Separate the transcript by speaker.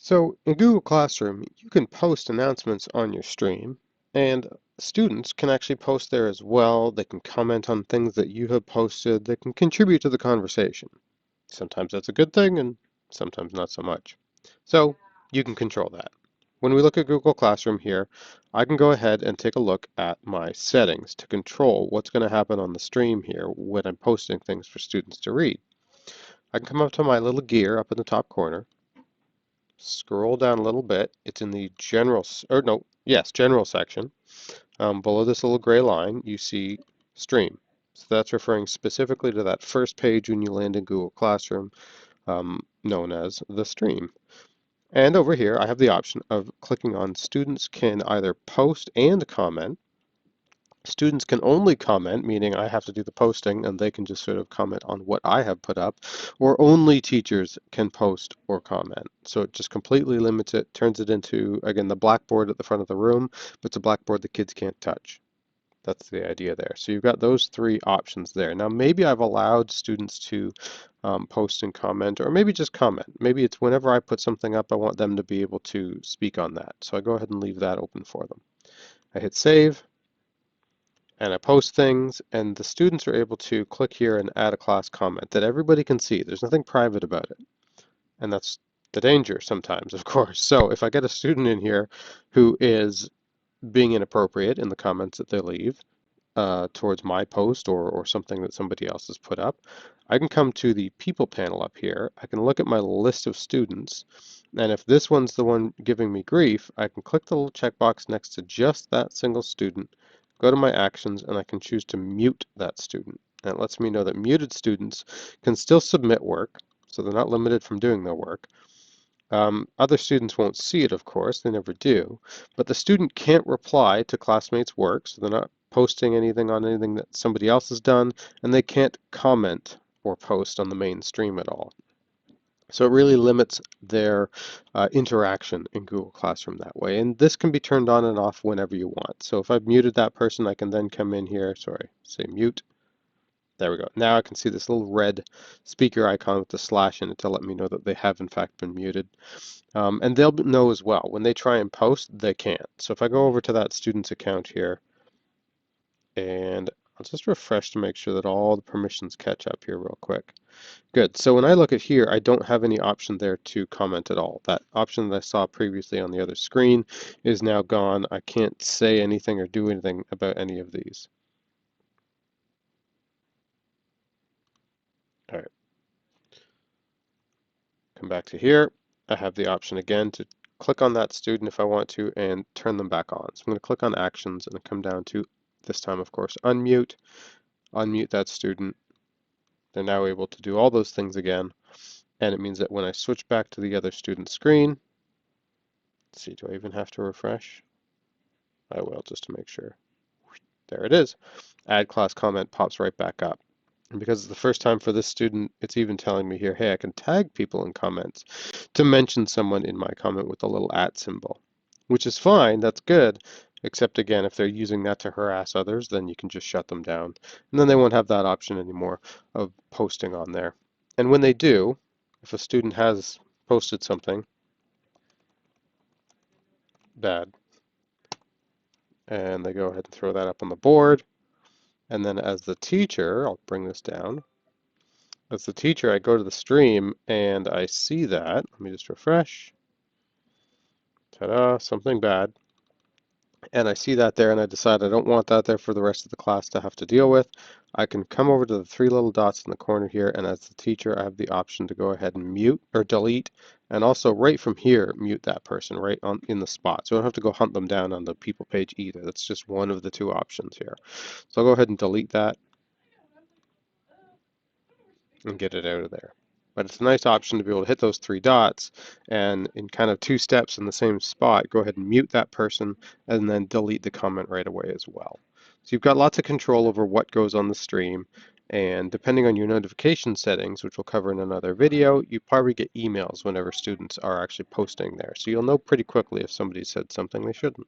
Speaker 1: So in Google Classroom, you can post announcements on your stream, and students can actually post there as well. They can comment on things that you have posted. They can contribute to the conversation. Sometimes that's a good thing, and sometimes not so much. So you can control that. When we look at Google Classroom here, I can go ahead and take a look at my settings to control what's going to happen on the stream here when I'm posting things for students to read. I can come up to my little gear up in the top corner, scroll down a little bit. It's in the general, or no, yes, general section. Below this little gray line, you see stream. So that's referring specifically to that first page when you land in Google Classroom, known as the stream. And over here, I have the option of clicking on students can either post and comment. Students can only comment, meaning I have to do the posting and they can just sort of comment on what I have put up, or only teachers can post or comment. So it just completely limits it, turns it into, again, the blackboard at the front of the room, but it's a blackboard the kids can't touch. That's the idea there. So you've got those three options there. Now, maybe I've allowed students to post and comment, or maybe just comment. Maybe it's whenever I put something up, I want them to be able to speak on that. So I go ahead and leave that open for them. I hit save, and I post things, and the students are able to click here and add a class comment that everybody can see. There's nothing private about it. And that's the danger sometimes, of course. So if I get a student in here who is being inappropriate in the comments that they leave, towards my post or something that somebody else has put up, I can come to the people panel up here. I can look at my list of students, and if this one's the one giving me grief, I can click the little checkbox next to just that single student, go to my actions, and I can choose to mute that student. And it lets me know that muted students can still submit work, so they're not limited from doing their work. Other students won't see it, of course, they never do, but the student can't reply to classmates' work, so they're not posting anything on anything that somebody else has done, and they can't comment or post on the main stream at all. So it really limits their interaction in Google Classroom that way. And this can be turned on and off whenever you want. So if I've muted that person, I can then come in here, sorry, say mute. There we go. Now I can see this little red speaker icon with the slash in it to let me know that they have in fact been muted. And they'll know as well. When they try and post, they can't. So if I go over to that student's account here, and I'll just refresh to make sure that all the permissions catch up here real quick. Good. So when I look at here, I don't have any option there to comment at all. That option that I saw previously on the other screen is now gone. I can't say anything or do anything about any of these. All right. Come back to here. I have the option again to click on that student if I want to and turn them back on. So I'm going to click on actions and come down to, this time of course, unmute that student. They're now able to do all those things again. And it means that when I switch back to the other student screen, let's see, do I even have to refresh? I will, just to make sure. There it is. Add class comment pops right back up. And because it's the first time for this student, it's even telling me here, hey, I can tag people in comments to mention someone in my comment with a little @ symbol, which is fine, that's good, except again, if they're using that to harass others, then you can just shut them down. And then they won't have that option anymore of posting on there. And when they do, if a student has posted something bad, and they go ahead and throw that up on the board, and then as the teacher, I'll bring this down, as the teacher, I go to the stream and I see that. Let me just refresh. Ta-da, something bad. And I see that there and I decide I don't want that there for the rest of the class to have to deal with. I can come over to the three little dots in the corner here, and as the teacher, I have the option to go ahead and mute or delete, and also right from here, mute that person right on in the spot. So I don't have to go hunt them down on the people page either. That's just one of the two options here. So I'll go ahead and delete that and get it out of there. But it's a nice option to be able to hit those three dots and in kind of two steps in the same spot, go ahead and mute that person and then delete the comment right away as well. So you've got lots of control over what goes on the stream, and depending on your notification settings, which we'll cover in another video, you probably get emails whenever students are actually posting there. So you'll know pretty quickly if somebody said something they shouldn't.